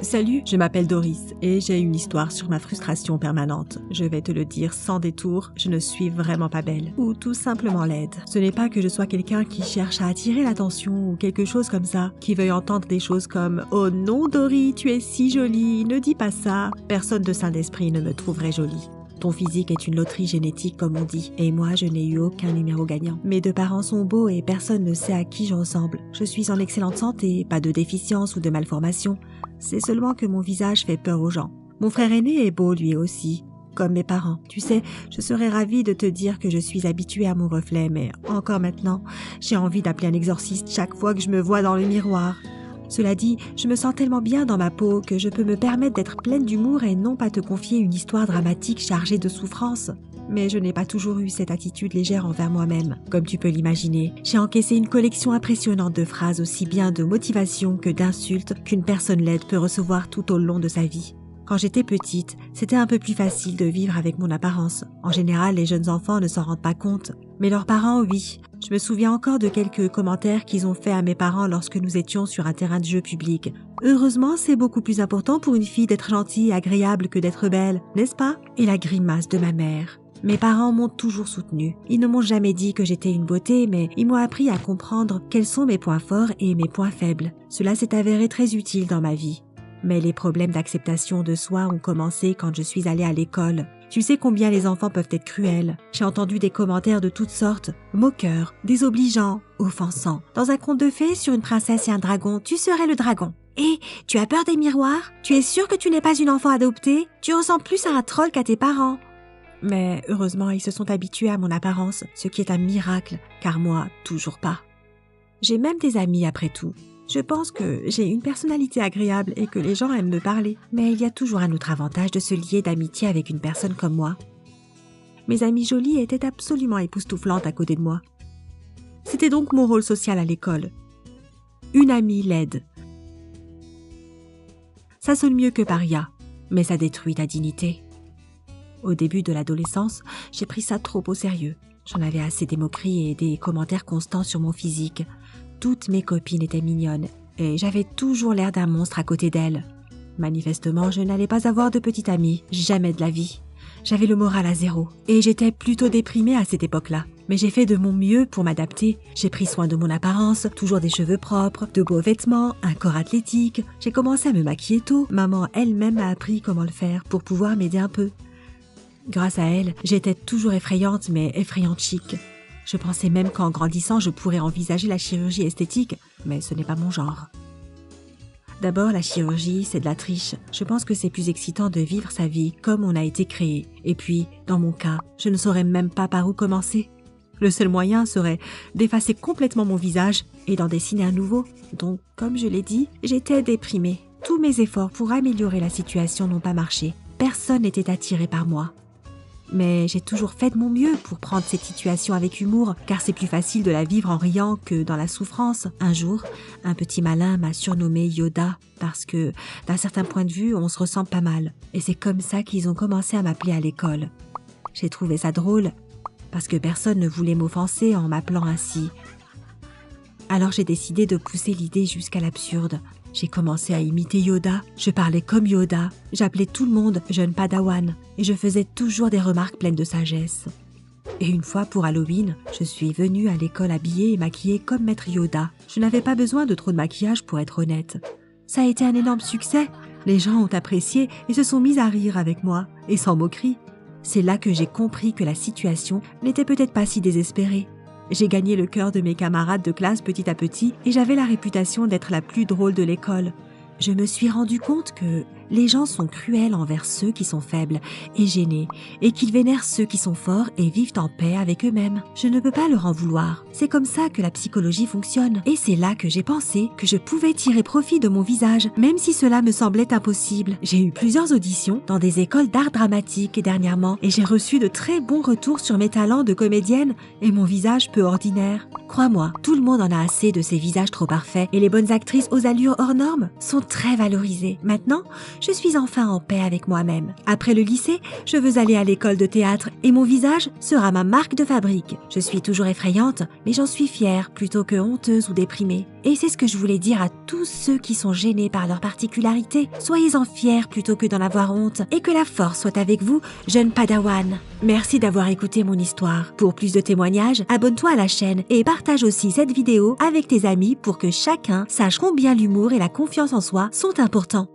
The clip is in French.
Salut, je m'appelle Doris et j'ai une histoire sur ma frustration permanente. Je vais te le dire sans détour, je ne suis vraiment pas belle ou tout simplement laide. Ce n'est pas que je sois quelqu'un qui cherche à attirer l'attention ou quelque chose comme ça, qui veuille entendre des choses comme « Oh non Doris, tu es si jolie, ne dis pas ça ». Personne de sain d'esprit ne me trouverait jolie. Ton physique est une loterie génétique comme on dit, et moi je n'ai eu aucun numéro gagnant. Mes deux parents sont beaux et personne ne sait à qui je ressemble. Je suis en excellente santé, pas de déficience ou de malformation. C'est seulement que mon visage fait peur aux gens. Mon frère aîné est beau lui aussi, comme mes parents. Tu sais, je serais ravie de te dire que je suis habituée à mon reflet, mais encore maintenant, j'ai envie d'appeler un exorciste chaque fois que je me vois dans le miroir. Cela dit, je me sens tellement bien dans ma peau que je peux me permettre d'être pleine d'humour et non pas te confier une histoire dramatique chargée de souffrance. Mais je n'ai pas toujours eu cette attitude légère envers moi-même. Comme tu peux l'imaginer, j'ai encaissé une collection impressionnante de phrases aussi bien de motivation que d'insultes qu'une personne laide peut recevoir tout au long de sa vie. Quand j'étais petite, c'était un peu plus facile de vivre avec mon apparence. En général, les jeunes enfants ne s'en rendent pas compte. Mais leurs parents, oui. Je me souviens encore de quelques commentaires qu'ils ont faits à mes parents lorsque nous étions sur un terrain de jeu public. Heureusement, c'est beaucoup plus important pour une fille d'être gentille et agréable que d'être belle, n'est-ce pas? Et la grimace de ma mère. Mes parents m'ont toujours soutenue. Ils ne m'ont jamais dit que j'étais une beauté, mais ils m'ont appris à comprendre quels sont mes points forts et mes points faibles. Cela s'est avéré très utile dans ma vie. Mais les problèmes d'acceptation de soi ont commencé quand je suis allée à l'école. Tu sais combien les enfants peuvent être cruels. J'ai entendu des commentaires de toutes sortes, moqueurs, désobligeants, offensants. Dans un conte de fées sur une princesse et un dragon, tu serais le dragon. Et tu as peur des miroirs? Tu es sûre que tu n'es pas une enfant adoptée? Tu ressembles plus à un troll qu'à tes parents. Mais heureusement, ils se sont habitués à mon apparence, ce qui est un miracle, car moi, toujours pas. J'ai même des amis après tout. Je pense que j'ai une personnalité agréable et que les gens aiment me parler. Mais il y a toujours un autre avantage de se lier d'amitié avec une personne comme moi. Mes amies jolies étaient absolument époustouflantes à côté de moi. C'était donc mon rôle social à l'école. Une amie laide. Ça sonne mieux que paria, mais ça détruit ta dignité. Au début de l'adolescence, j'ai pris ça trop au sérieux. J'en avais assez des moqueries et des commentaires constants sur mon physique. Toutes mes copines étaient mignonnes et j'avais toujours l'air d'un monstre à côté d'elles. Manifestement, je n'allais pas avoir de petite amie, jamais de la vie. J'avais le moral à zéro et j'étais plutôt déprimée à cette époque-là. Mais j'ai fait de mon mieux pour m'adapter. J'ai pris soin de mon apparence, toujours des cheveux propres, de beaux vêtements, un corps athlétique. J'ai commencé à me maquiller tôt. Maman elle-même m'a appris comment le faire pour pouvoir m'aider un peu. Grâce à elle, j'étais toujours effrayante mais effrayante chic. Je pensais même qu'en grandissant, je pourrais envisager la chirurgie esthétique, mais ce n'est pas mon genre. D'abord, la chirurgie, c'est de la triche. Je pense que c'est plus excitant de vivre sa vie comme on a été créé. Et puis, dans mon cas, je ne saurais même pas par où commencer. Le seul moyen serait d'effacer complètement mon visage et d'en dessiner un nouveau. Donc, comme je l'ai dit, j'étais déprimée. Tous mes efforts pour améliorer la situation n'ont pas marché. Personne n'était attiré par moi. Mais j'ai toujours fait de mon mieux pour prendre cette situation avec humour, car c'est plus facile de la vivre en riant que dans la souffrance. Un jour, un petit malin m'a surnommé Yoda, parce que, d'un certain point de vue, on se ressemble pas mal. Et c'est comme ça qu'ils ont commencé à m'appeler à l'école. J'ai trouvé ça drôle, parce que personne ne voulait m'offenser en m'appelant ainsi. Alors j'ai décidé de pousser l'idée jusqu'à l'absurde. J'ai commencé à imiter Yoda, je parlais comme Yoda, j'appelais tout le monde jeune Padawan et je faisais toujours des remarques pleines de sagesse. Et une fois pour Halloween, je suis venue à l'école habillée et maquillée comme maître Yoda. Je n'avais pas besoin de trop de maquillage pour être honnête. Ça a été un énorme succès. Les gens ont apprécié et se sont mis à rire avec moi, et sans moquerie. C'est là que j'ai compris que la situation n'était peut-être pas si désespérée. J'ai gagné le cœur de mes camarades de classe petit à petit et j'avais la réputation d'être la plus drôle de l'école. Je me suis rendu compte que les gens sont cruels envers ceux qui sont faibles et gênés et qu'ils vénèrent ceux qui sont forts et vivent en paix avec eux-mêmes. Je ne peux pas leur en vouloir. C'est comme ça que la psychologie fonctionne. Et c'est là que j'ai pensé que je pouvais tirer profit de mon visage, même si cela me semblait impossible. J'ai eu plusieurs auditions dans des écoles d'art dramatique dernièrement et j'ai reçu de très bons retours sur mes talents de comédienne et mon visage peu ordinaire. Crois-moi, tout le monde en a assez de ces visages trop parfaits et les bonnes actrices aux allures hors normes sont très valorisées. Maintenant, je suis enfin en paix avec moi-même. Après le lycée, je veux aller à l'école de théâtre et mon visage sera ma marque de fabrique. Je suis toujours effrayante, mais j'en suis fière plutôt que honteuse ou déprimée. Et c'est ce que je voulais dire à tous ceux qui sont gênés par leur particularité. Soyez-en fiers plutôt que d'en avoir honte et que la force soit avec vous, jeune Padawan. Merci d'avoir écouté mon histoire. Pour plus de témoignages, abonne-toi à la chaîne et partage aussi cette vidéo avec tes amis pour que chacun sache combien l'humour et la confiance en soi sont importants.